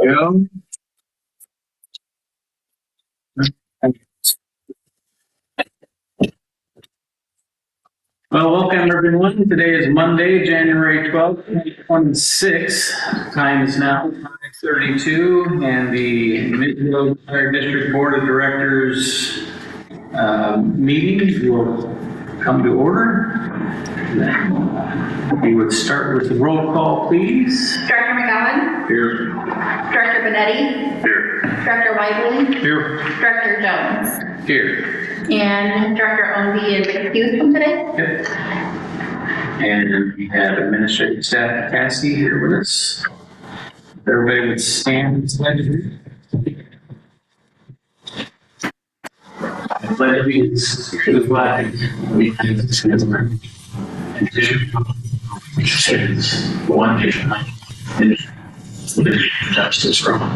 Yeah. Well, welcome everyone. Today is Monday, January 12th, 2026. Time is now 5:32 and the Midfield Fire District Board of Directors meeting will come to order. We would start with the roll call, please. Director McGowan? Here. Director Benetti? Here. Director Whiteley? Here. Director Jones? Here. And Director Ownby is excused from today? Yep. And we have administrative staff Cassie here with us. Everybody would stand and pledge allegiance. I pledge allegiance to the flag of the United States of America and to the republic which stands one nation under God, with justice for all.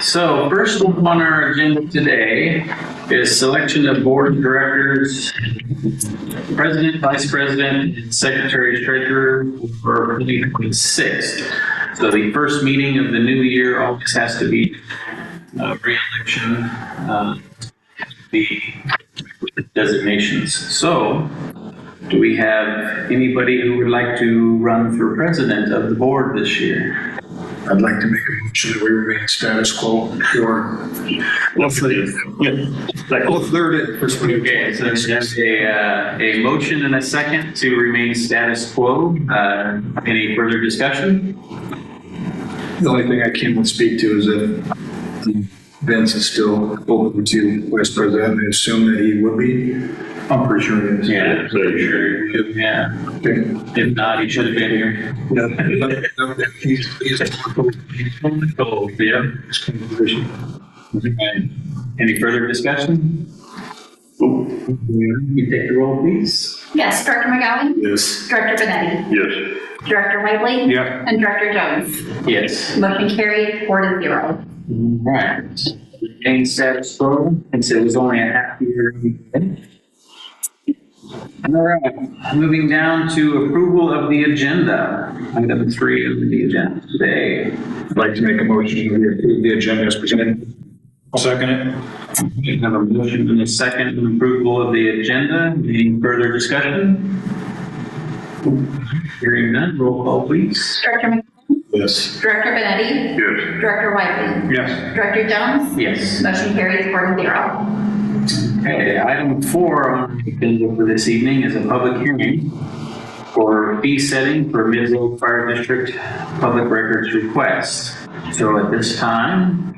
So first on our agenda today is selection of board of directors, president, vice president, and secretary treasurer for 2026. So the first meeting of the new year always has to be re-election, the designations. So do we have anybody who would like to run for president of the board this year? I'd like to make a motion that we remain status quo for. I'll third it. Okay, so there's a motion and a second to remain status quo. Any further discussion? The only thing I can speak to is that Vince is still open to vice president. I assume that he would be. I'm pretty sure he is. Yeah, pretty sure. Yeah. Okay. If not, he should have been here. He's Oh, yeah. Any further discussion? You take the roll, please. Yes. Director McGowan? Yes. Director Benetti? Yes. Director Whiteley? Yeah. And Director Jones? Yes. Motion carried 4-0. Right. Remain status quo, since it was only a half year. All right, moving down to approval of the agenda. Item 3 of the agenda today. I'd like to make a motion to approve the agenda as presented. I'll second it. We have a motion and a second on approval of the agenda. Any further discussion? Hearing none, roll call please. Director McGowan? Yes. Director Benetti? Yes. Director Whiteley? Yes. Director Jones? Yes. Motion carried 4-0. Okay, item 4 on the agenda for this evening is a public hearing for fee setting for Midfield Fire District public records request. So at this time,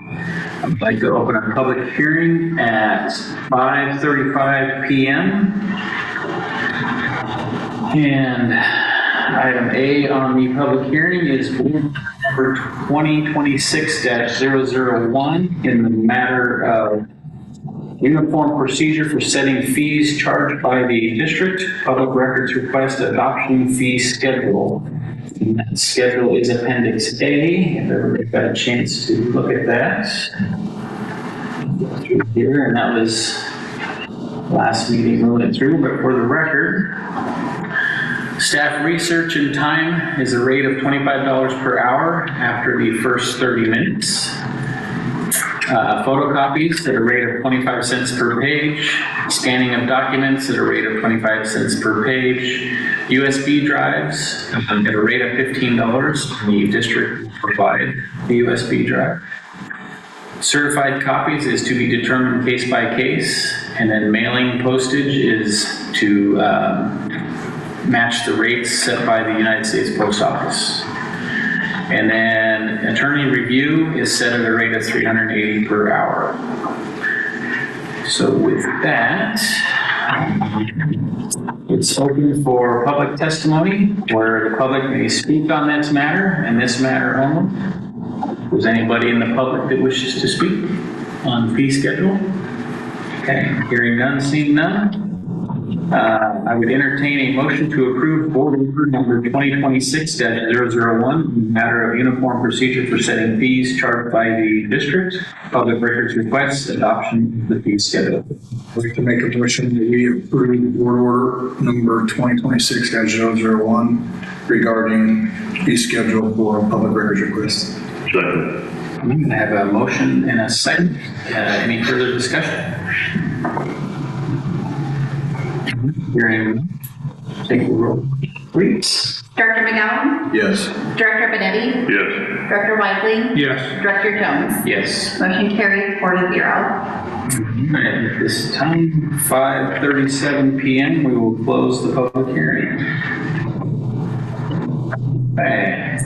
I'd like to open a public hearing at 5:35 p.m. And item A on the public hearing is board number 2026-001 in the matter of uniform procedure for setting fees charged by the district, public records request adoption fee schedule. And that schedule is Appendix A, if everybody got a chance to look at that. Through here, and that was last meeting we went through, but for the record, staff research and time is a rate of $25 per hour after the first 30 minutes. Photocopies at a rate of 25 cents per page, scanning of documents at a rate of 25 cents per page, USB drives at a rate of $15. The district will provide the USB drive. Certified copies is to be determined case by case, and then mailing postage is to match the rates set by the United States Post Office. And then attorney review is set at a rate of $380 per hour. So with that, it's open for public testimony where the public may speak on this matter and this matter only. Is anybody in the public that wishes to speak on fee schedule? Okay, hearing none, seeing none. I would entertain a motion to approve board order number 2026-001, matter of uniform procedure for setting fees charged by the district, public records requests, adoption of the fee schedule. I'd like to make a motion that we approve board order number 2026-001 regarding fee schedule for public records requests. Second. I'm going to have a motion and a second. Any further discussion? Hearing, take the roll, please. Director McGowan? Yes. Director Benetti? Yes. Director Whiteley? Yes. Director Jones? Yes. Motion carried 4-0. At this time, 5:37 p.m., we will close the public hearing. Okay.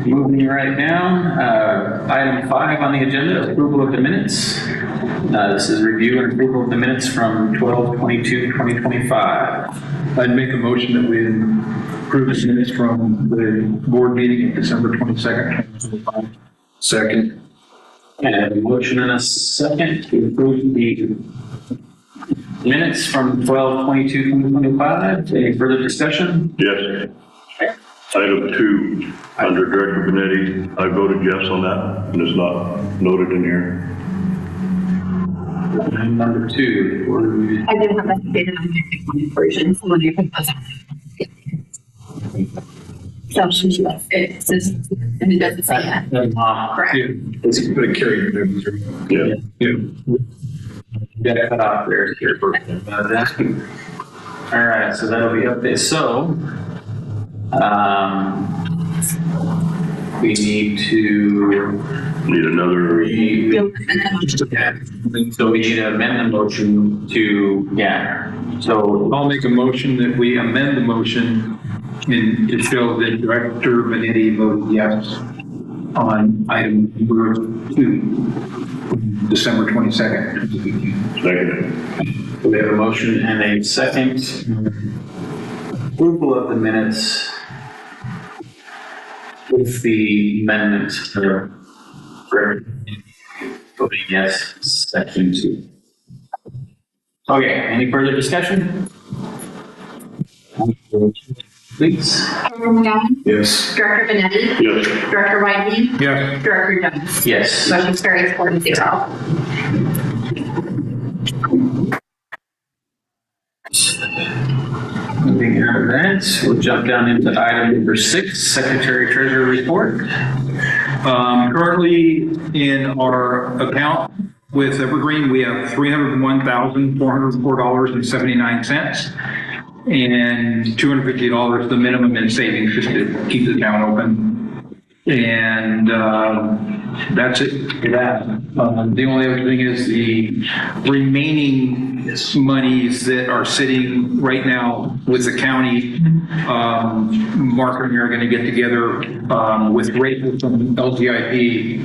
Moving right down, item 5 on the agenda, approval of the minutes. This is review and approval of the minutes from 12/22/2025. I'd make a motion that we approve the minutes from the board meeting of December 22nd, 2025. Second. And I have a motion and a second to approve the minutes from 12/22/2025. Any further discussion? Yes. Item 2, under Director Benetti, I voted yes on that, and it's not noted in here. And number 2, what do we? I did have that stated on the version, so when you put those. So it says, and it doesn't say that. Correct. Yeah. Let's put a carrier there. Yeah. Yeah. Got it cut off there. All right, so that'll be up there. So, we need to. Need another, So we need to amend the motion to, so I'll make a motion that we amend the motion and to show that Director Benetti voted yes on item number 2, December 22nd. second. we have a motion and a second. Approval of the minutes with the amendment for voting yes, section 2. Okay, any further discussion? Please. Director McGowan? Yes. Director Benetti? Yes. Director Whiteley? Yes. Director Jones? Yes. Motion carries 4-0. Moving out of that, we'll jump down into item number 6, Secretary Treasurer Report. Currently in our account with Evergreen, we have $301,404.79 and $250 the minimum in savings just to keep the town open. And that's it for that. The only other thing is the remaining monies that are sitting right now with the county. Mark and I are going to get together with Rachel from LGIP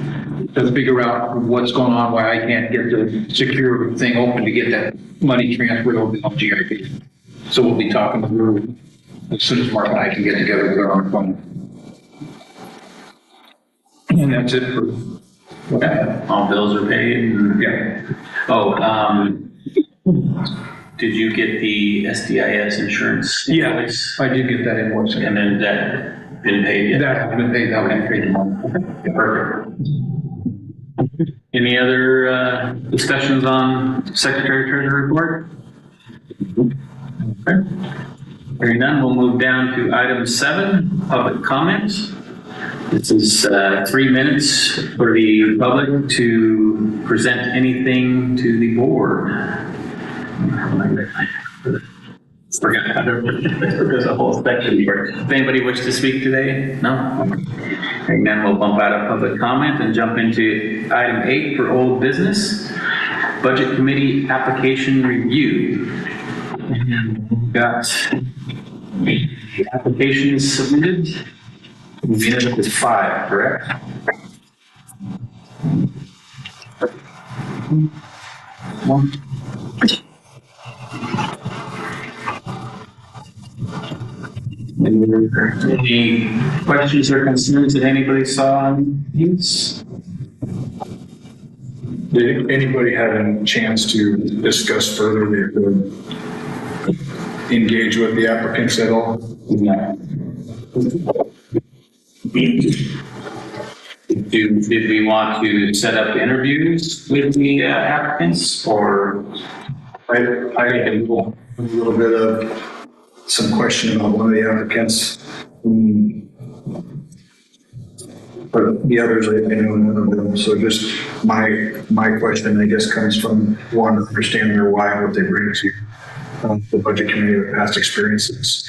to figure out what's going on, why I can't get the secure thing open to get that money transferred over to LGIP. So we'll be talking through as soon as Mark and I can get together with our own phone. And that's it for, Okay. All bills are paid. yeah. Oh, did you get the SDIS insurance? Yeah, invoice? I did get that invoice. And then that been paid yet? That has been paid, that will be paid tomorrow. Perfect. Any other discussions on Secretary Treasurer Report? Okay. Hearing none, we'll move down to item 7, public comments. This is 3 minutes for the public to present anything to the board. Forgot, there's a whole section here. Does anybody wish to speak today? No? And then we'll bump out of public comment and jump into item 8 for old business. Budget Committee application review. And we've got the application submitted. We ended up with 5, correct? One. Any questions or concerns that anybody saw on these? Did anybody have a chance to discuss further engage with the applicants at all? Did we want to set up interviews with the applicants or? I had a little bit of some question about one of the applicants. But the others, I know none of them. So just my question, I guess, comes from wanting to understand their why and what they bring to the budget committee with past experiences.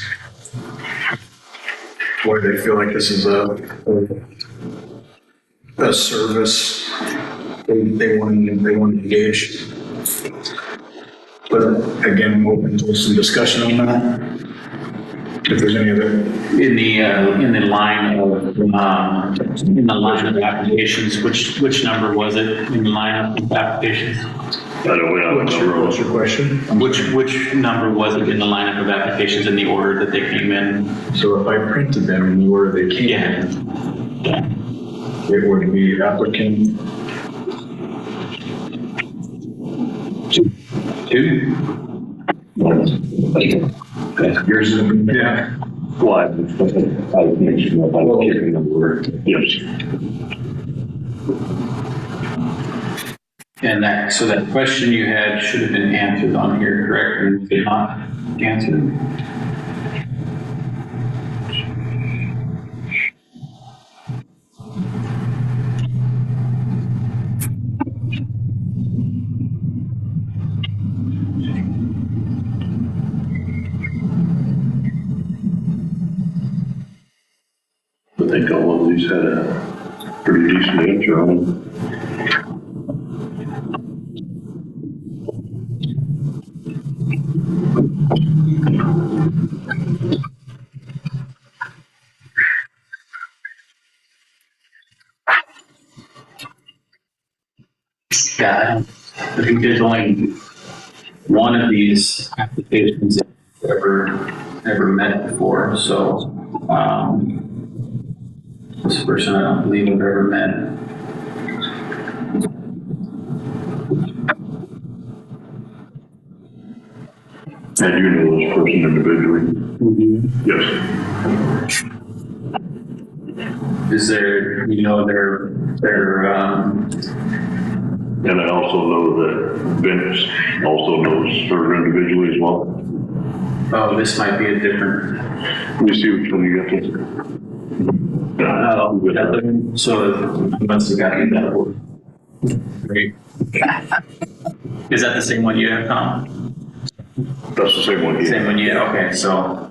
Why they feel like this is a service they want to engage. But again, I'm open to some discussion on that. If there's any other. In the line of applications, which number was it in the line of applications? I don't have a number. What's your question? Which number was it in the lineup of applications in the order that they came in? So if I printed them in the order they came in, it would be applicant. Two? Yours is. Yeah. Why? I mentioned that I was hearing the word. Yes. And that question you had should have been answered on here, correct? Or did not answered? I think all of these had a pretty decent answer on them. Yeah, I think there's only one of these applications ever met before, so, this person I don't believe I've ever met. And you know this person individually? Yes. Is there, And I also know that Vince also knows her individually as well. oh, this might be a different, Let me see which one you got this. so I must have gotten that one. Great. Is that the same one you have, Tom? That's the same one here. Same one, yeah, okay, so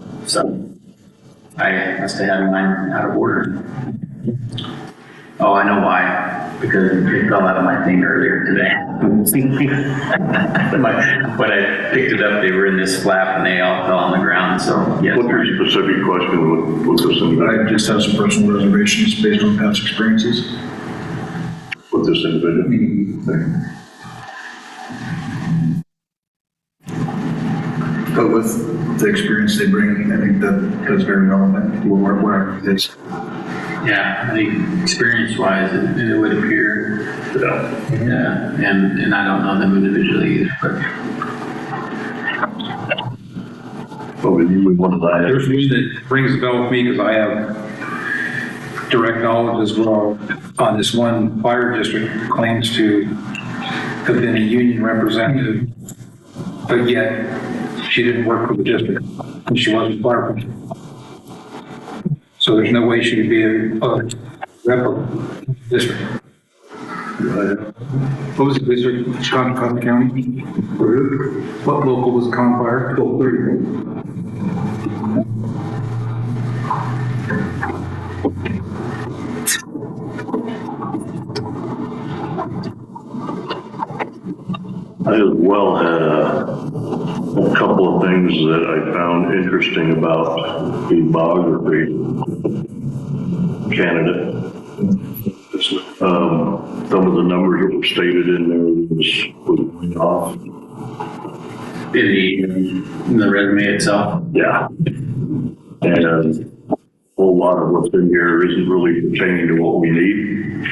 I must have had mine out of order. Oh, I know why, because it fell out of my thing earlier today. When I picked it up, they were in this flap and they all fell on the ground, so yes. What's your specific question with this individual? I just have some personal reservations based on past experiences. With this individual? But with the experience they bring, I think that is very relevant to where it is. Yeah, I think experience-wise, it would appear. Yeah, and I don't know them individually either, but. Probably you would want to die. There's one that rings a bell with me because I have direct knowledge as well on this one fire district that claims to have been a union representative, but yet she didn't work for the district and she wasn't firefighter. So there's no way she could be a rep of the district. What was the district? Concord County? What local was Con Fire? I as well had a couple of things that I found interesting about the biography candidate. Some of the numbers that were stated in there was off. In the resume itself? Yeah. And a whole lot of what's in here isn't really pertaining to what we need.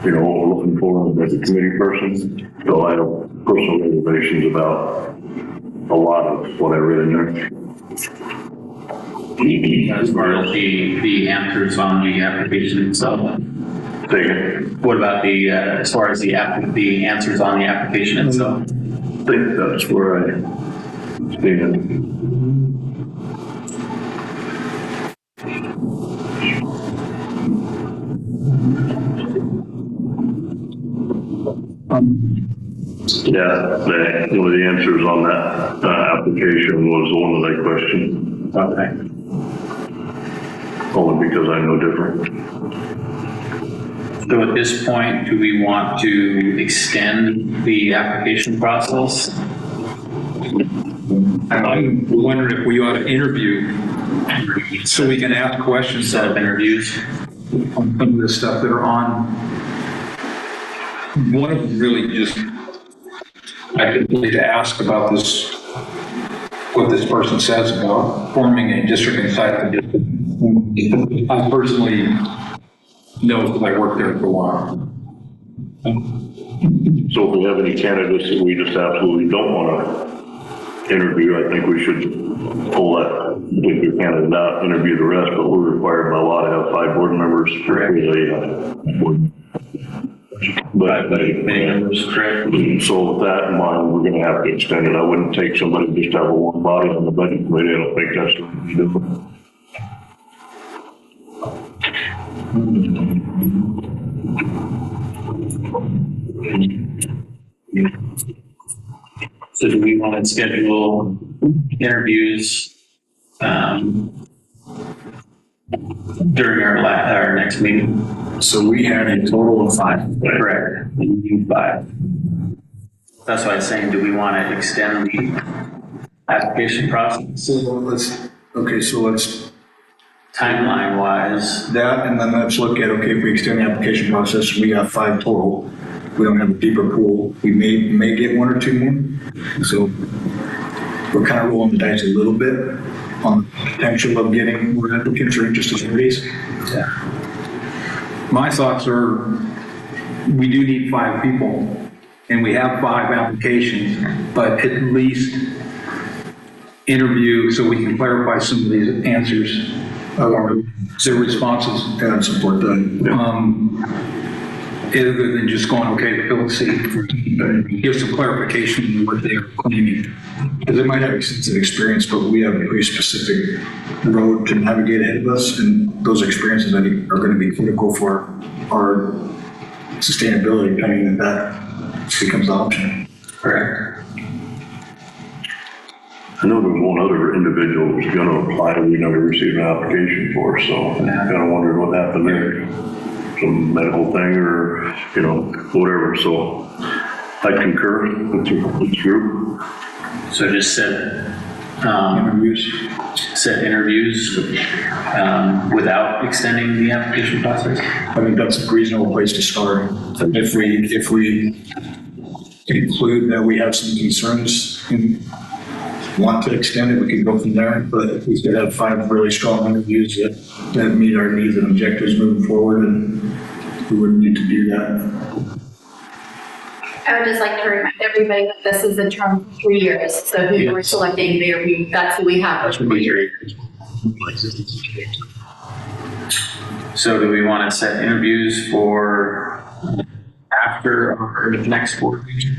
You know, what we're looking for as a committee person. So I have personal reservations about a lot of what I read in there. As far as the answers on the application itself. Take it. What about the, as far as the answers on the application itself? I think that's where I stand. Yeah, one of the answers on that application was the one that I questioned. Okay. Only because I know different. So at this point, do we want to extend the application process? I'm wondering if we ought to interview so we can ask questions Set up interviews? on some of the stuff that are on. One of them really just, I could need to ask about this, what this person says about forming a district inside of a district. I personally know because I worked there for a while. So if we have any candidates that we just absolutely don't want to interview, I think we should pull that particular candidate out, interview the rest, but we're required by law to have 5 board members for a board. But so with that in mind, we're gonna have to extend it. I wouldn't take somebody just to have a warm body on the budget committee. I don't think that's what we do. So do we want to schedule interviews during our next meeting? So we had a total of 5. Correct. We need 5. That's why I was saying, do we want to extend the application process So let's timeline wise? that, and then let's look at, okay, if we extend the application process, we got 5 total. We don't have a deeper pool. We may get 1 or 2 more. So we're kind of rolling the dice a little bit on the potential of getting more applicants or interested parties. Yeah. My thoughts are, we do need 5 people, and we have 5 applications, but at least interview so we can clarify some of these answers, or their responses, And I'd support that. other than just going, okay, fill the seat. Give some clarification on what they're claiming. Because they might have extensive experience, but we have a very specific road to navigate ahead of us, and those experiences, I think, are going to be critical for our sustainability, pending that becomes the option. Correct. I know there's one other individual who's gonna apply that we never received an application for, so I'm kind of wondering what happened there. Some medical thing or, whatever, so I concur with this group. So just set interviews without extending the application process? I think that's a reasonable place to start. If we include that we have some concerns and want to extend it, we could go from there. But if we could have 5 really strong interviews that meet our needs and objectives moving forward, and we wouldn't need to do that. I would just like to remind everybody that this is a term for 3 years. So who we're selecting there, that's who we have. That's what we hear. So do we want to set interviews for after our next board meeting?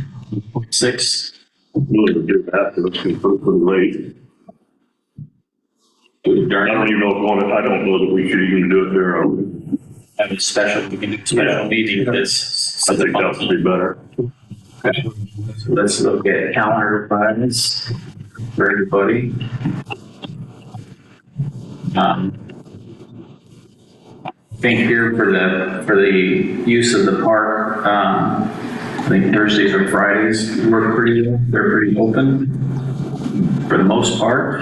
6? Really to do that, but it's pretty late. I don't even know I don't know that we should even do it there. Have a special, we can do a special meeting this. I think that would be better. Okay. So let's look at calendar requirements for everybody. I think here for the use of the park, I think Thursdays or Fridays work pretty well. They're pretty open for the most part.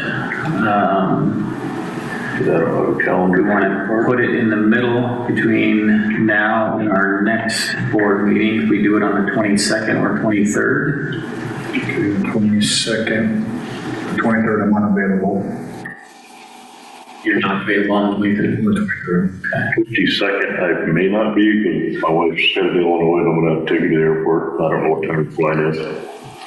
Is that a calendar? We want to put it in the middle between now and our next board meeting. If we do it on the 22nd or 23rd. Okay, the 22nd, 23rd, I'm unavailable. You're not available on the 23rd. The 23rd. 52nd, I may not be, because my wife's headed to Illinois, and I'm gonna have to take her to the airport. I don't know what time the flight is.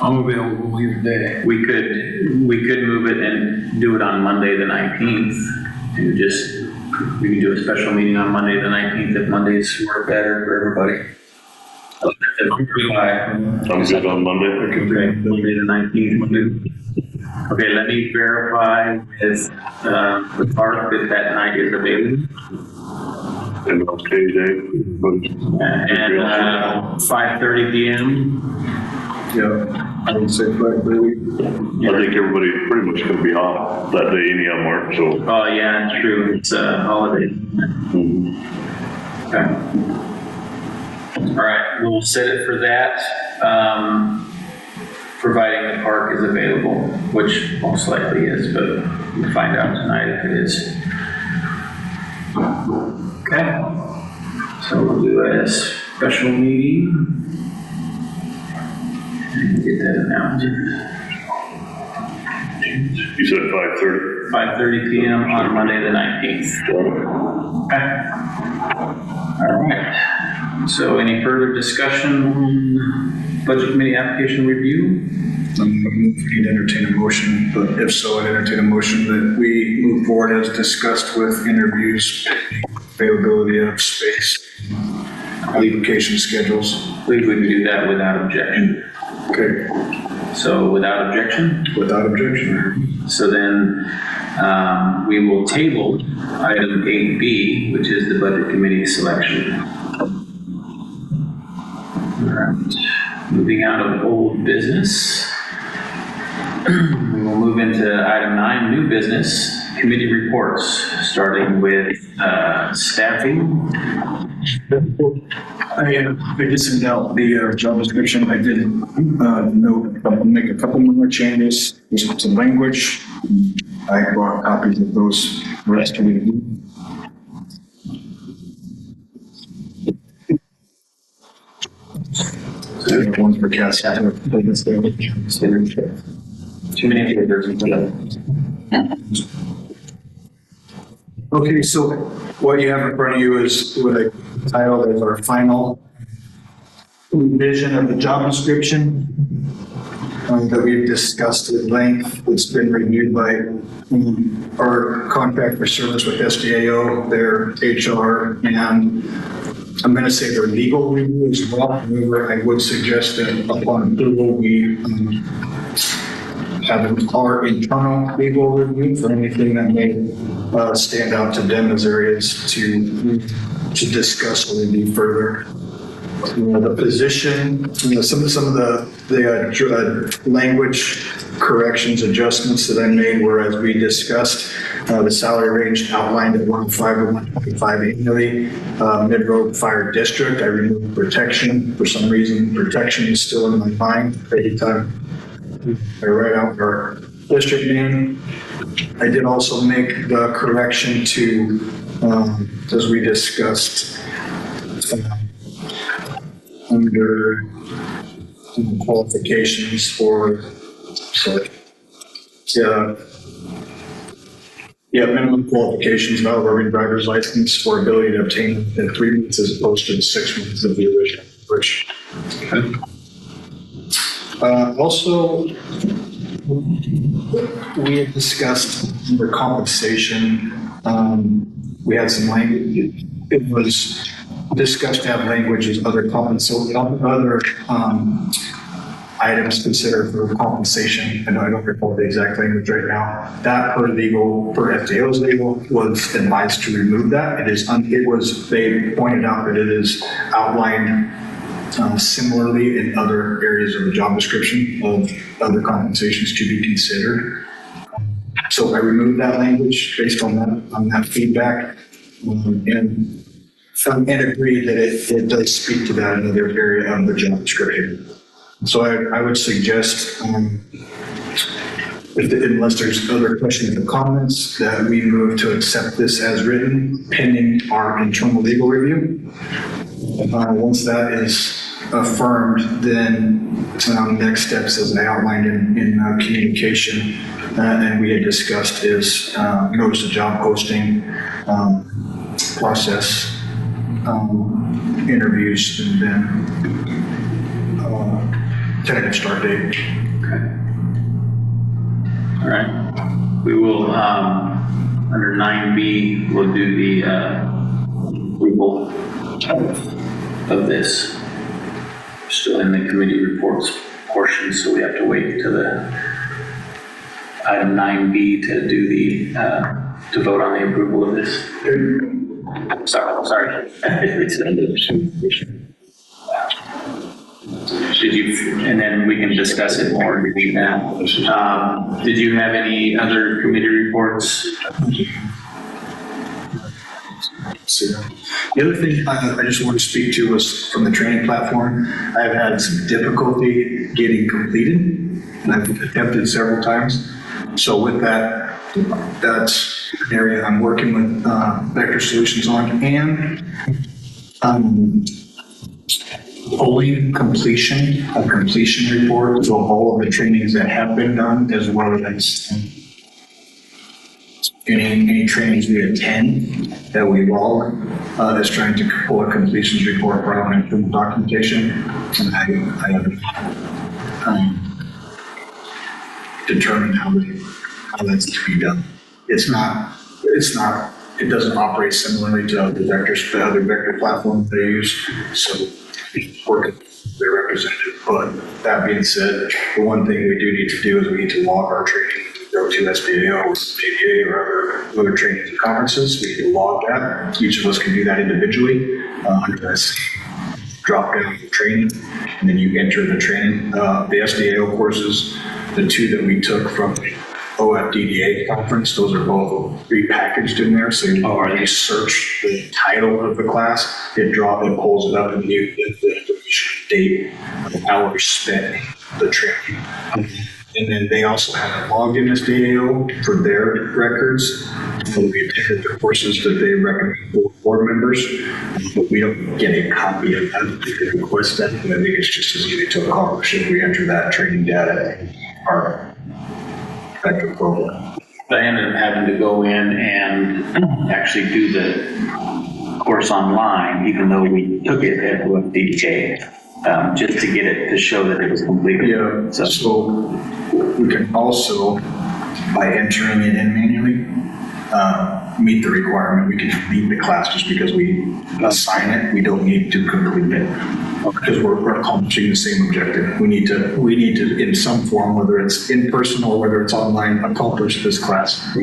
I'm available either day. We could move it and do it on Monday, the 19th, and we can do a special meeting on Monday, the 19th, if Mondays work better for everybody. I'm good on Monday. Okay, Monday the 19th. Okay, let me verify with the park that that night is available. And okay, Dave. And 5:30 p.m. Yeah, I would say 5:30. I think everybody pretty much gonna be off that day anyhow, Mark, so. Oh, yeah, it's true. It's a holiday. Okay. All right, we'll set it for that, providing the park is available, which most likely is, but we'll find out tonight if it is. Okay. So we'll do a special meeting. And get that announced. You said 5:30? 5:30 p.m. on Monday, the 19th. Okay. All right. So any further discussion on budget committee application review? We need to entertain a motion, but if so, I'd entertain a motion that we move forward as discussed with interviews, availability of space, vacation schedules. I believe we can do that without objection. Okay, So without objection? without objection. So then we will table item 8B, which is the budget committee selection. All right. Moving out of old business. We will move into item 9, new business, committee reports, starting with staffing. I just sent out the job description. I did make a couple more changes. There's some language. I brought copies of those rest of the ones for Cassie. Too many papers. Okay, so what you have in front of you is what I titled as our final revision of the job description that we've discussed at length. It's been reviewed by our contract for service with SDAO, their HR, and I'm going to say their legal review as well. However, I would suggest that upon approval, we have our internal legal review for anything that may stand out to them as areas to discuss or review further. The position, some of the language corrections, adjustments that I made were, as we discussed, the salary range outlined at 105 to 125 annually. Mid-road fire district, I removed protection. For some reason, protection is still in my mind. Every time I write out our district name. I did also make the correction to, as we discussed, under qualifications for, minimum qualifications, valid driver's license for ability to obtain in 3 months as opposed to the 6 months of the original, which. Also, we had discussed under compensation, we had some language. It was discussed to have language as other items considered for compensation. I know I don't recall the exact language right now. That per FDO's legal was advised to remove that. They pointed out that it is outlined similarly in other areas of the job description of other compensations to be considered. So I removed that language based on that feedback, and agreed that it does speak to that in another area of the job description. So I would suggest, unless there's other questions or comments, that we move to accept this as written pending our internal legal review. Once that is affirmed, then next steps, as I outlined in communication and we had discussed, is notice of job posting process, tentative start date. All right. We will, under 9B, we'll do the approval of this. Still in the committee reports portion, so we have to wait to the item 9B to do the, to vote on the approval of this. Sorry. Did you, and then we can discuss it more now. Did you have any other committee reports? The other thing I just want to speak to was from the training platform. I've had some difficulty getting completed, and I've attempted several times. So with that, that's an area I'm working with Vector Solutions on, and pulling completion report of all of the trainings that have been done, as well as any trainings we attend that we log, that's trying to pull a completions report for our internal documentation. And I have determined how that's to be done. It doesn't operate similarly to the other vector platforms they use. So working their representative. But that being said, the one thing we do need to do is we need to log our training. Go to SBAO, ADA, or other trainings and conferences. We need to log that. Each of us can do that individually under this drop down training, and then you enter the training. The SBAO courses, the two that we took from the OFDDA conference, those are both repackaged in there. So you search the title of the class, it pulls it up, and you get the information, date, hours spent, the training. And then they also have it logged in SBAO for their records. So we attended the courses that they recommend for board members, but we don't get a copy of that. They can request that, and I think it's just as easy to accomplish if we enter that training data in our vector program. I ended up having to go in and actually do the course online, even though we took it at OFDDA. Just to get it to show that it was completed. Yeah, so we can also, by entering it in manually, meet the requirement. We can leave the class just because we assign it. We don't need to complete it because we're accomplishing the same objective. We need to, in some form, whether it's in person or whether it's online, accomplish this class.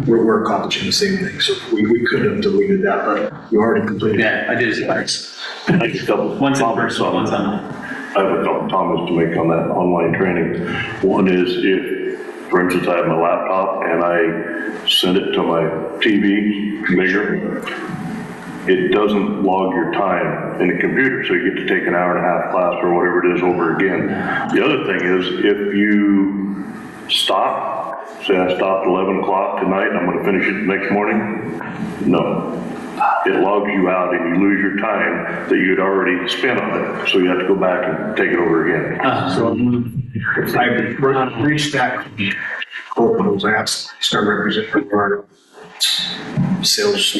We're accomplishing the same thing. So we could have deleted that, but you already completed it. Yeah, I did. Once in person, once online. I have a couple comments to make on that online training. One is if, for instance, I have my laptop and I send it to my TV bigger, it doesn't log your time in the computer, so you get to take an hour and a half class or whatever it is over again. The other thing is if you stop, say I stopped 11 o'clock tonight, I'm gonna finish it the next morning, no. It logs you out and you lose your time that you had already spent on it. So you have to go back and take it over again. So if I reach that, both of those apps, start representing our sales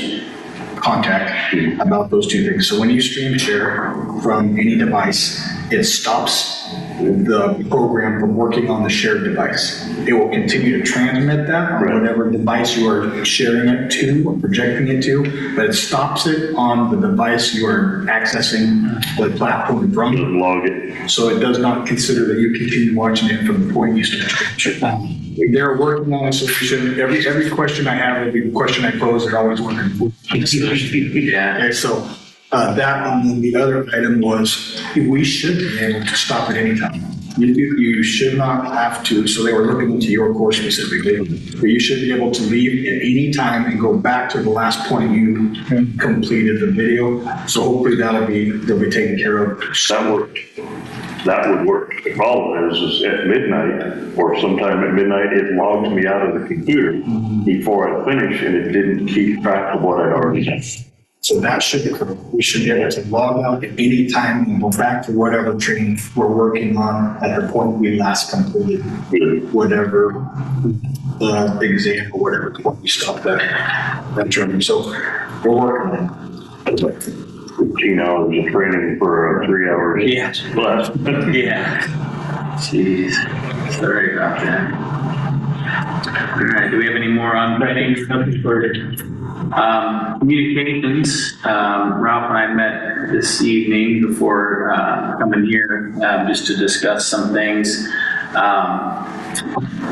contact about those two things. So when you stream share from any device, it stops the program from working on the shared device. It will continue to transmit that on whatever device you are sharing it to or projecting it to, but it stops it on the device you are accessing the platform from. Doesn't log it. So it does not consider that you continue watching it from the point you start. They're working on a solution. Every question I have, every question I pose, they're always working. Yeah. Okay, so that, and then the other item was we should be able to stop at any time. You should not have to, so they were looking into your course specifically, but you should be able to leave at any time and go back to the last point you completed the video. So hopefully they'll be taken care of. That would work. The problem is at midnight or sometime at midnight, it logs me out of the computer before I finish, and it didn't keep track of what I'd already done. So that should occur. We should be able to log out at any time and go back to whatever training we're working on at the point we last completed whatever exam or whatever point we stopped that training. So we're working on it. 15 hours of training for 3 hours. Yeah. Less. Yeah. Jeez. Sorry about that. All right, do we have any more on training? Communications, Ralph and I met this evening before coming here just to discuss some things.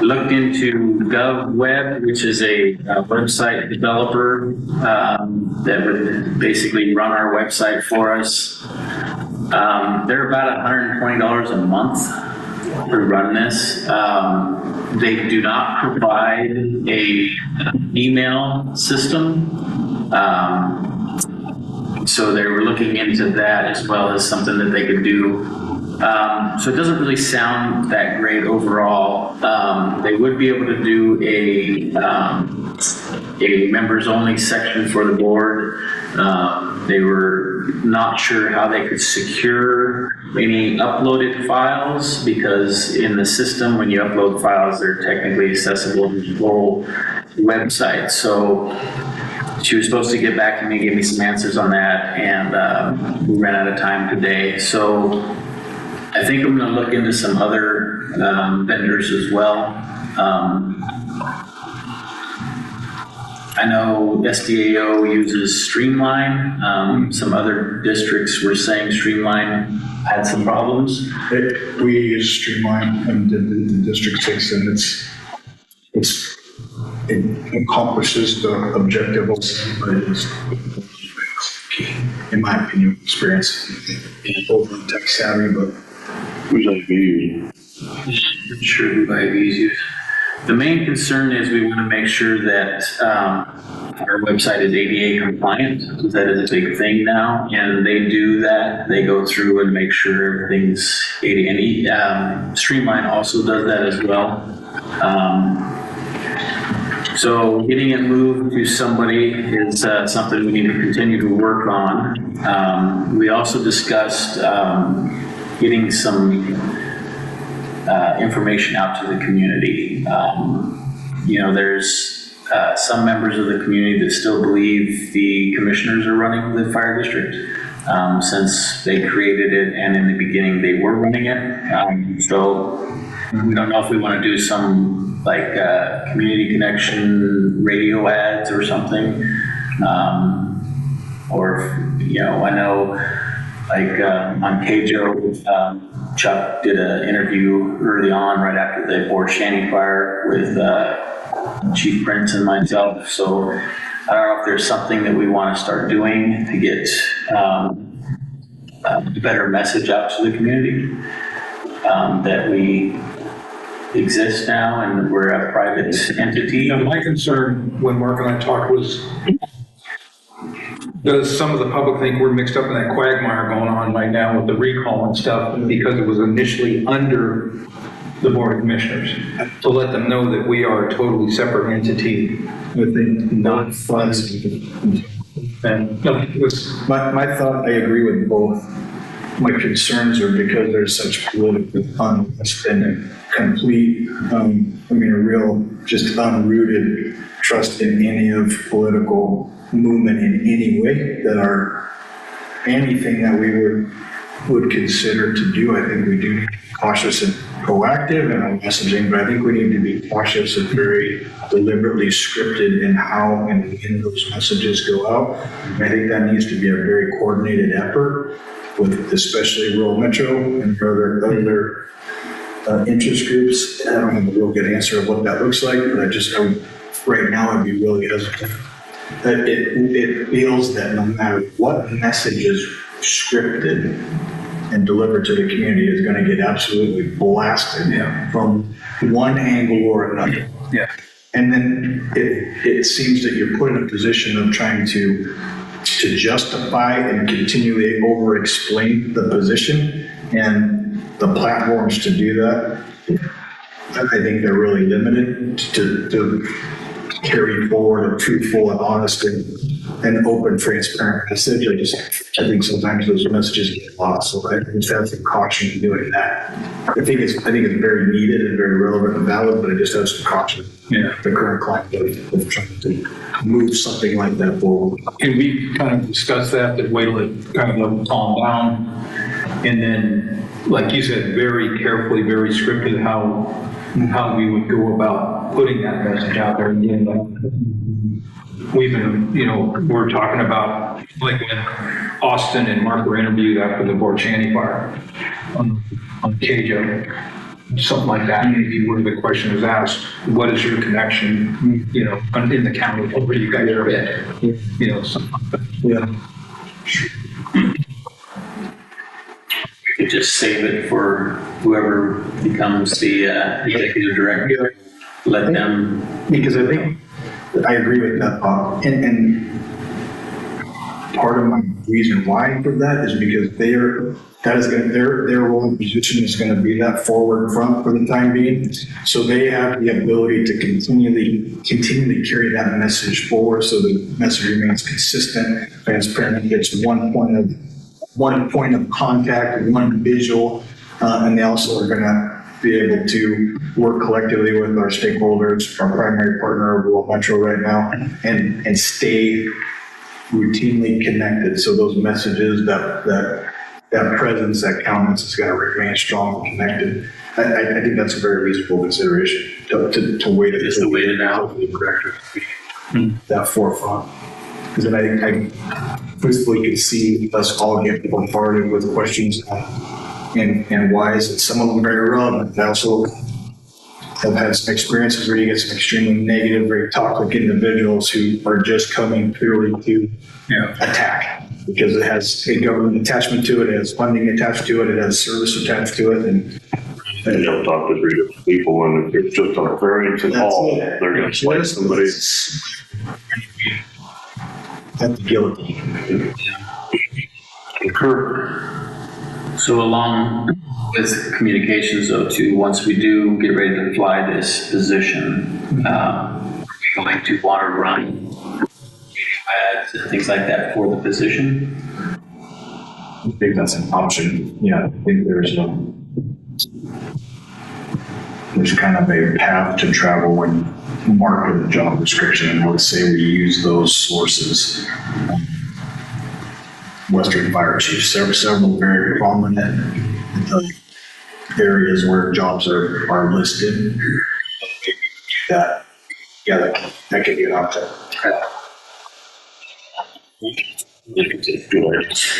Looked into GovWeb, which is a website developer that would basically run our website for us. They're about $120 a month to run this. They do not provide a email system. So they were looking into that as well as something that they could do. So it doesn't really sound that great overall. They would be able to do a members only section for the board. They were not sure how they could secure any uploaded files, because in the system, when you upload files, they're technically accessible to the whole website. So she was supposed to get back to me, give me some answers on that, and we ran out of time today. So I think I'm going to look into some other vendors as well. I know SDAO uses Streamline. Some other districts were saying Streamline had some problems. We use Streamline and the District 6, and it accomplishes the objective, but it's, in my opinion, experience over tech savvy, but Who's IB? Not sure who IBs use. The main concern is we want to make sure that our website is ADA compliant, because that is a big thing now, and they do that. They go through and make sure everything's ADA, and Streamline also does that as well. So getting it moved to somebody is something we need to continue to work on. We also discussed getting some information out to the community. You know, there's some members of the community that still believe the commissioners are running the fire district, since they created it and in the beginning they were running it. So we don't know if we want to do some like community connection radio ads or something. Or, you know, I know like on KJO, Chuck did an interview early on right after the Fort Shanty fire with Chief Prince and myself. So I don't know if there's something that we want to start doing to get a better message out to the community, that we exist now and we're a private entity. You know, my concern when Mark and I talked was, does some of the public think we're mixed up in that quagmire going on right now with the recall and stuff because it was initially under the Board of Commissioners? To let them know that we are a totally separate entity. I think not funds. And no, it was, My thought, I agree with both. My concerns are because there's such political unrest and a complete, a real just unrooted trust in any of political movement in any way that are anything that we would consider to do. I think we do need to be cautious and proactive in our messaging, but I think we need to be cautious and very deliberately scripted in how and when those messages go out. I think that needs to be a very coordinated effort with especially rural metro and other interest groups. I don't have a real good answer of what that looks like, but right now I'd be really hesitant. That it feels that no matter what message is scripted and delivered to the community is going to get absolutely blasted from one angle or another. yeah. And then it seems that you're put in a position of trying to justify and continually over-explain the position, and the platforms to do that, I think they're really limited to carry forward a truthful and honest and an open, transparent message. I think sometimes those messages get lost, so I just have some caution in doing that. I think it's very needed and very relevant and valid, but I just have some caution. Yeah. The current climate of trying to move something like that forward. And we kind of discussed that wait till it kind of calm down. And then, like you said, very carefully, very scripted how we would go about putting that message out there. Again, like we've been, we're talking about like when Austin and Mark were interviewed after the Fort Shanty fire on KJO. Something like that, maybe where the question is asked, what is your connection, in the county, where you guys are at, something like that. Yeah. We could just save it for whoever becomes the executive director. Let them. Because I think, I agree with that, Bob. And part of my reason why for that is because their role and position is going to be that forward front for the time being. So they have the ability to continually carry that message forward, so the message remains consistent, transparent. It's one point of contact, one visual, and they also are going to be able to work collectively with our stakeholders, our primary partner, Rural Metro right now, and stay routinely connected. So those messages, that presence, that countenance is going to remain strong and connected. I think that's a very reasonable consideration to wait it. Just to wait it out. The director that forefront. Because then I physically could see us all get bombarded with questions and whys, and some of them very relevant. I also have had some experiences where you get some extremely negative, very toxic individuals who are just coming purely to attack, because it has a government attachment to it, it has funding attached to it, it has service attached to it, and You don't talk to 3 different people, and if it's just on a variance at all, they're going to slice somebody. That's the guillotine. Concur. So along with communications though too, once we do get ready to fly this position, are we going to want to run ads and things like that for the position? I think that's an option. Yeah, I think there's kind of a path to travel when market the job description, and let's say we use those sources. Western Fire Chief, several very prominent areas where jobs are listed. Maybe that could be an option. It's good,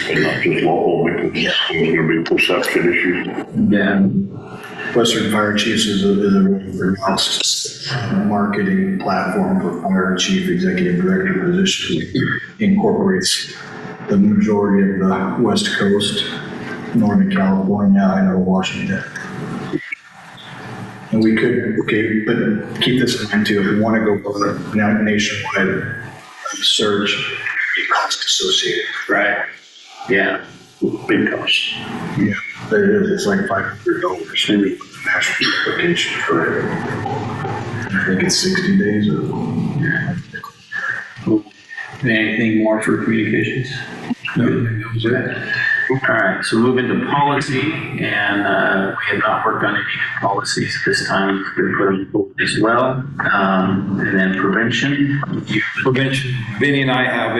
and not just local, because there's going to be perception issues. Yeah. Western Fire Chiefs is a really pronounced marketing platform for fire chief executive director positions. Incorporates the majority of the West Coast, Northern California, Idaho, Washington. And we could, but keep this in mind too, if we want to go for a nationwide search, the cost associated. Right. Yeah. Big cost. Yeah, there it is. It's like $500 maybe for the national application for it. I think it's 60 days Anything more for communications? No. All right, so move into policy, and we have not worked on any policies at this time. We've put them forward as well. And then prevention. Prevention. Vinny and I have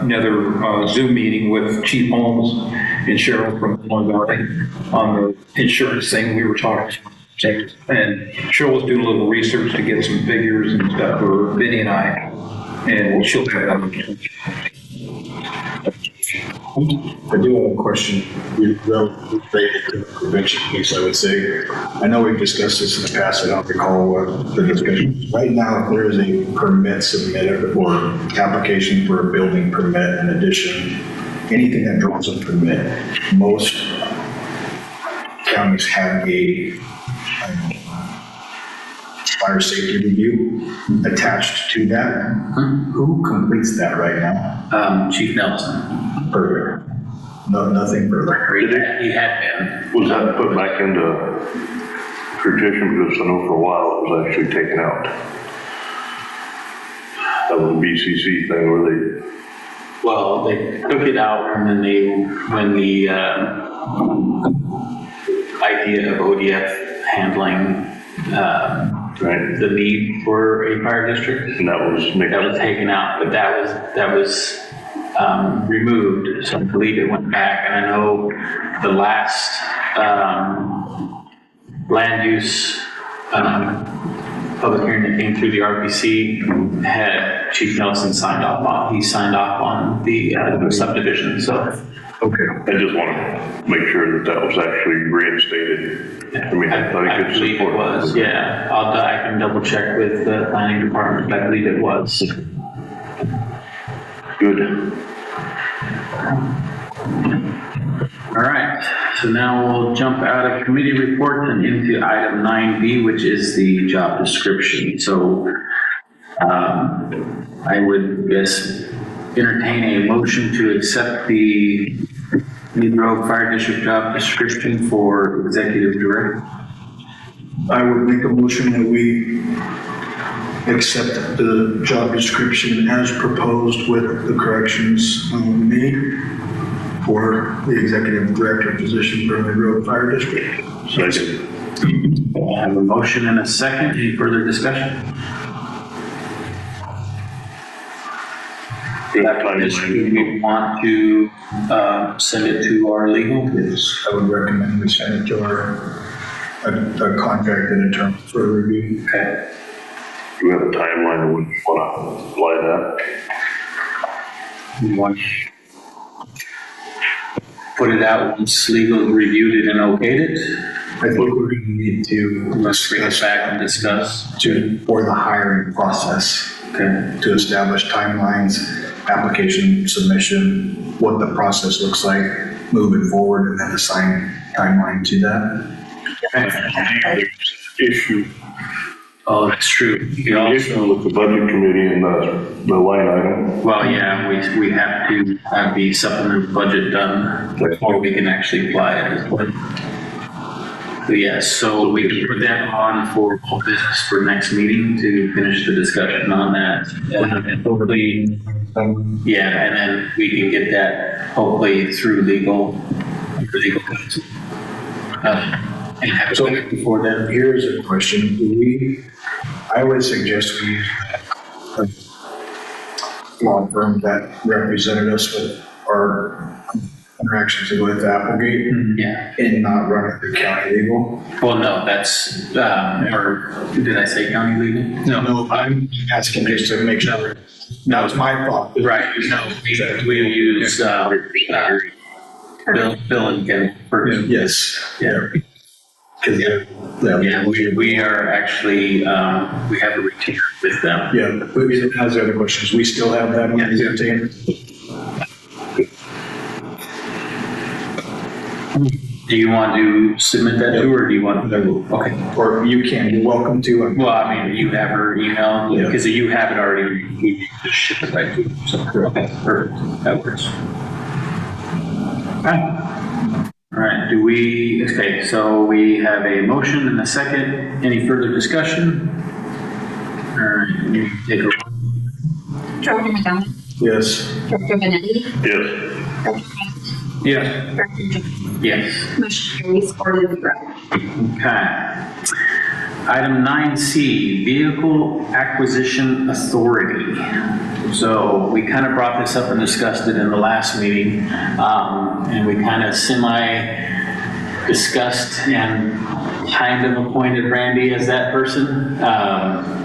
another Zoom meeting with Chief Holmes and Cheryl from Illinois Valley on the insurance thing we were talking about. And Cheryl was doing a little research to get some figures and stuff for Vinny and I, and she'll have that. I do have a question related to the prevention piece, I would say. I know we've discussed this in the past, I don't recall what the discussion was. Right now, if there is a permit submitted or application for a building permit in addition, anything that draws a permit, most counties have a fire safety review attached to that. Who completes that right now? Chief Nelson. Perfect. No, nothing further. He had been. Was that put back into tradition? Because I know for a while it was actually taken out. That was a BCC thing where Well, they took it out and then when the idea of ODF handling Right, the need for a fire district, and that was that was taken out, but that was removed, so I believe it went back, and I know the last land use public hearing that came through the RPC had Chief Nelson signed off on the subdivision, so. Okay. I just want to make sure that was actually reinstated. I mean, I think it's believe it important. was, yeah. I can double check with the planning department, but I believe it was. Good. All right, so now we'll jump out of committee report and into item 9B, which is the job description. So I would entertain a motion to accept the Mead Grove Fire District job description for executive director. I would make a motion that we accept the job description as proposed with the corrections made for the executive director position for the Grove Fire District. Second. I have a motion and a second. Any further discussion? Do we want to send it to our legal? Yes, I would recommend we send it to a contracted attorney for review. Okay. Do we have a timeline that we want to apply that? We want to put it out once legal reviewed it and okayed it. I think we're going to need to Let's bring it back and discuss. for the hiring process, Okay. to establish timelines, application submission, what the process looks like moving forward, and then assign timeline to that. Issue, Oh, that's true. You also, issue with the budget committee and the line item. well, yeah, we have to have the supplemental budget done before we can actually apply it as well. So yes, so we can put that on for whole business for next meeting to finish the discussion on that. And hopefully, yeah, and then we can get that hopefully through legal counsel. And have it before then. Here's a question. I would suggest we use a law firm that represented us with our interactions with Applegate Yeah. and not run it through county legal. Well, no, that's, or did I say county legal? No, I'm asking just to make sure. That was my thought. Right, no, we use, Bill and Ken first. Yes. Yeah. Because, Yeah, we are actually, we have a retainer with them. yeah, but has other questions. We still have that money retained? Do you want to submit that to her, or do you want to? Okay. Or you can, you're welcome to. Well, I mean, you have her email, Yeah. because you have it already, we just ship it right to you. So, okay, perfect, that works. All right, okay, so we have a motion and a second. Any further discussion? All right, you take a roll. Director McDonald, Yes. Director Benetti, Yes. Director Hunt, Yes. Director Jones. Yes. Motion carries 4-0. Okay. Item 9C, Vehicle Acquisition Authority. So we kind of brought this up and discussed it in the last meeting, and we kind of discussed and kind of appointed Randy as that person.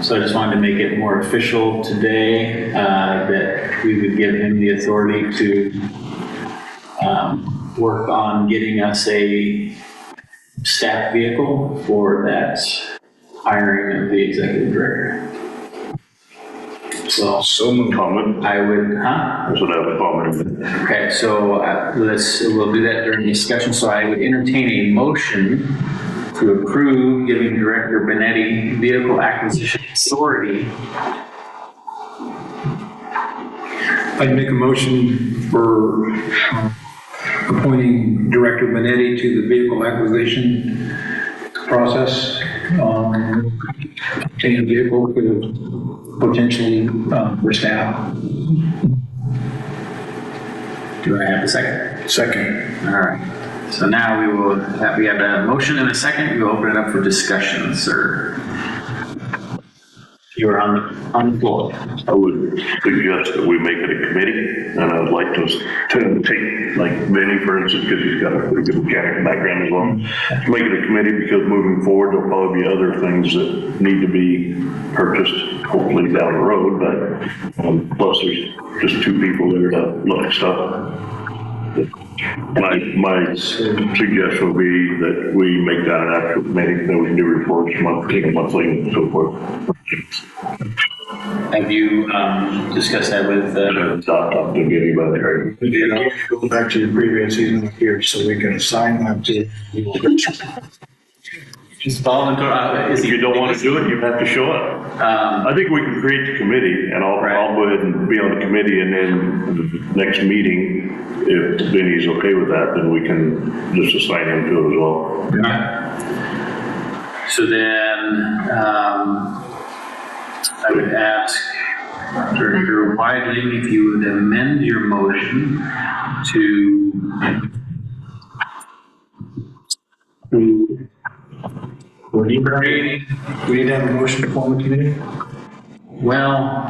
So I just wanted to make it more official today, that we would give him the authority to work on getting us a staff vehicle for that hiring of the executive director. So Comment. I would, I should have a comment. okay, so we'll do that during discussion. So I would entertain a motion to approve giving Director Benetti vehicle acquisition authority. I'd make a motion for appointing Director Benetti to the vehicle acquisition process, obtaining a vehicle for potentially for staff. Do I have a second? Second. All right. So now we have a motion and a second. We'll open it up for discussion, sir. You're on the floor. I would suggest that we make it a committee, and I'd like to take, like Vinny, for instance, because he's got a pretty good mechanical background as well. To make it a committee, because moving forward, there'll probably be other things that need to be purchased, hopefully down the road, but plus there's just two people there to look at stuff. My suggestion would be that we make that an actual committee, that we can do reports monthly and so forth. Have you discussed that with? Not talking to anybody. Go back to the previous season here so we can assign that to. Just volunteer. If you don't want to do it, you have to show up. I think we can create the committee, and I'll go ahead and be on the committee, and then next meeting, if Vinny's okay with that, then we can just assign him to it as well. So then, I would ask Director Weidling if you would amend your motion to We need to have a motion to form a committee? well,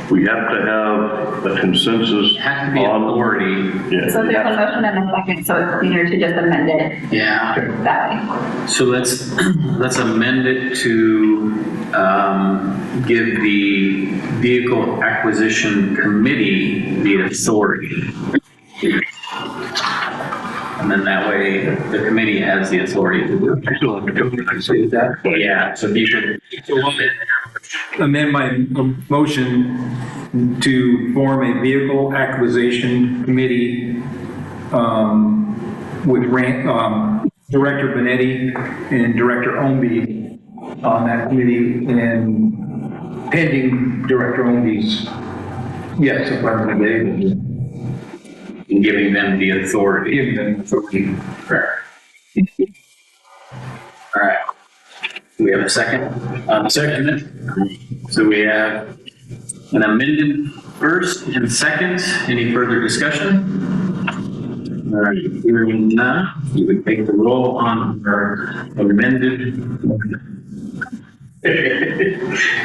We have to have a consensus it has to be on. authority. Yeah. So there's a motion and a second, so it's cleaner to just amend it Yeah. that way. So let's amend it to give the Vehicle Acquisition Committee the authority. And then that way, the committee has the authority to do it. Yeah, so you should. Amend my motion to form a vehicle acquisition committee with Director Benetti and Director Omby on that committee, and pending Director Omby's, yes, affirmative, And giving them the authority. give them authority. Correct. All right. Do we have a second? Second. So we have an amended first and second. Any further discussion? All right, hearing none, you would take the roll on our amended.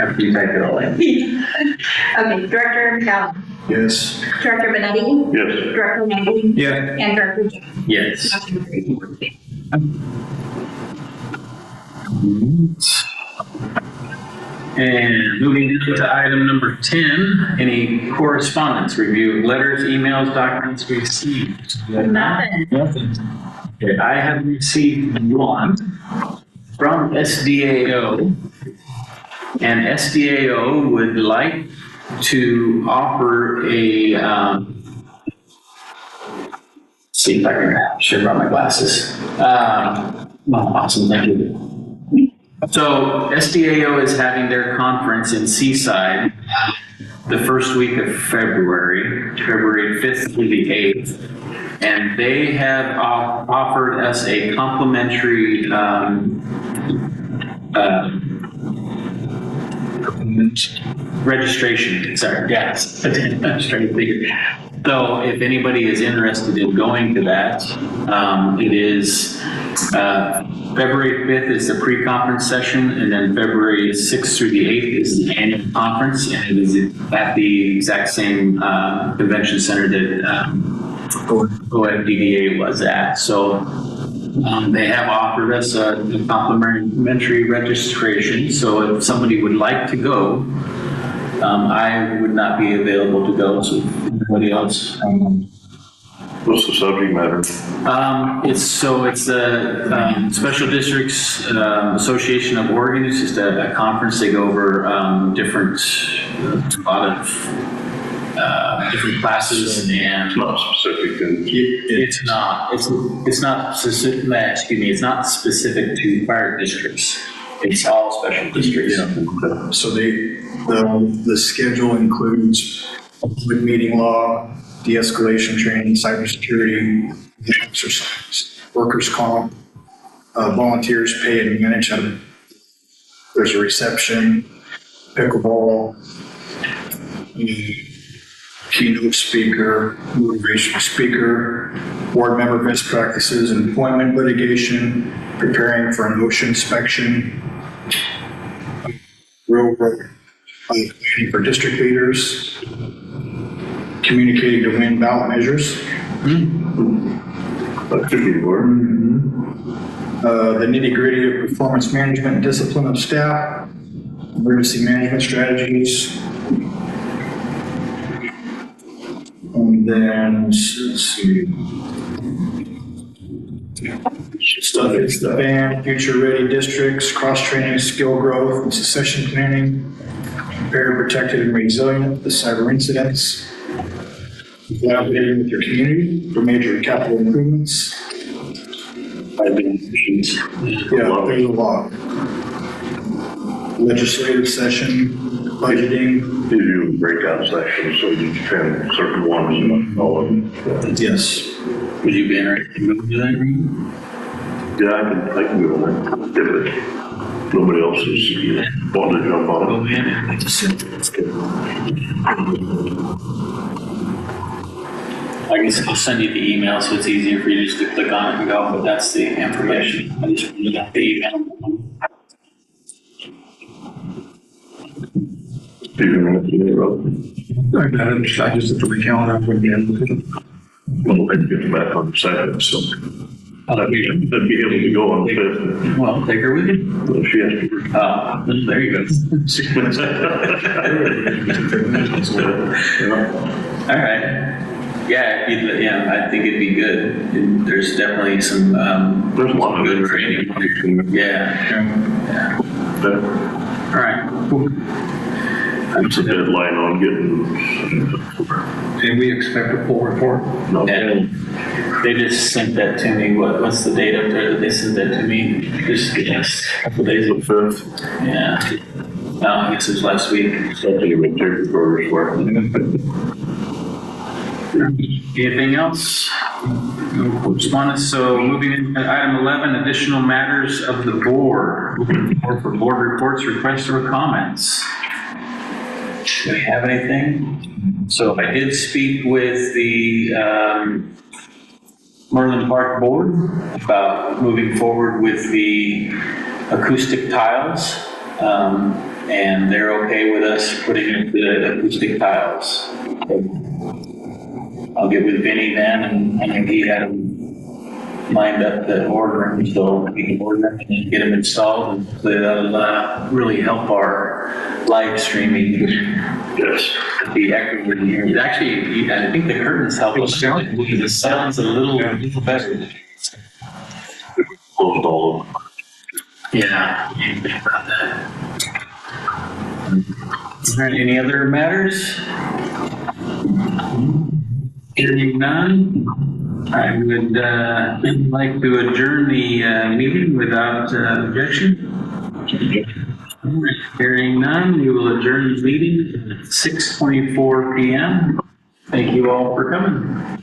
After you type it all in. Okay, Director McCallum, Yes. Director Benetti, Yes. Director Nagel, Yeah, and Director Jones. Yes. Motion carries. And moving into item number 10, any correspondence, review of letters, emails, documents received? Nothing. Nothing. Okay, I have received one from SDAO, and SDAO would like to offer a, see if I can, should have brought my glasses. Well, awesome, thank you. So SDAO is having their conference in Seaside the first week of February 5th through the 8th. And they have offered us a complimentary registration, sorry, yes. I'm trying to figure. So if anybody is interested in going to that, it is February 5th is the pre-conference session, and then February 6th through the 8th is the annual conference, and it is at the exact same convention center that OFDDA was at. So they have offered us a complimentary registration. So if somebody would like to go, I would not be available to go. So if anybody else. What's the subject matter? It's the Special Districts Association of Oregon. It's just a conference. They go over a lot of different classes, and It's not specific, and it's not specific. Excuse me. It's not specific to fire districts. It's all special districts. So the schedule includes open meeting law, de-escalation training, cybersecurity, exercise, workers' comp, volunteers pay and manage. There's a reception, pickleball, keynote speaker, motivational speaker, board member best practices, employment litigation, preparing for an OSHA inspection, railroad planning for district leaders, communicating to win ballot measures, That could be more. the nitty-gritty of performance management and discipline of staff, emergency management strategies. And then, let's see. Stuff is the band, future-ready districts, cross-training, skill growth, and succession planning, prepared, protected, and resilient, the cyber incidents, collaborating with your community for major capital improvements. I've been machines. Yeah, there's a lot. Legislative session, budgeting, These are breakout sections, so you can certain ones, not all of them. yes. Would you be interested in going to that room? Yeah, I can go on there, if it, nobody else is wanting to jump on Go it. in and I just said, let's go. I guess I'll send you the email so it's easier for you just to click on it and go, but that's the information. I just wanted to the email. I just have to recount that when you Well, I can get back on the second, so I'd be able to go on the fifth. Well, take her with you. Well, she has to. There you go. 6 minutes. All right. Yeah, I think it'd be good. There's definitely some, There's a lot of good good training. training. Yeah. All right. Cool. It's a deadline on getting. and we expect a full report. No. And they just sent that to me. What's the date up there that they sent that to me? Just a couple days ago. The fifth, Yeah. No, I guess it was last week. something you would take for Anything else? No correspondence. So moving into item 11, additional matters of the board. Moving forward for board reports, requests, or comments. Do we have anything? So I did speak with the Merlin Park Board about moving forward with the acoustic tiles. And they're okay with us putting in the acoustic tiles. I'll get with Vinny then, and I think he had them lined up to order them, so we can order them and get them installed, and that'll really help our live streaming. Yes. The echo in here. It actually, I think the curtains help us. The sound's a little better. Closed all of them. Yeah, you think about that. All right, any other matters? Hearing none, I would like to adjourn the meeting without objection. Hearing none, we will adjourn the meeting at 6:24 p.m. Thank you all for coming.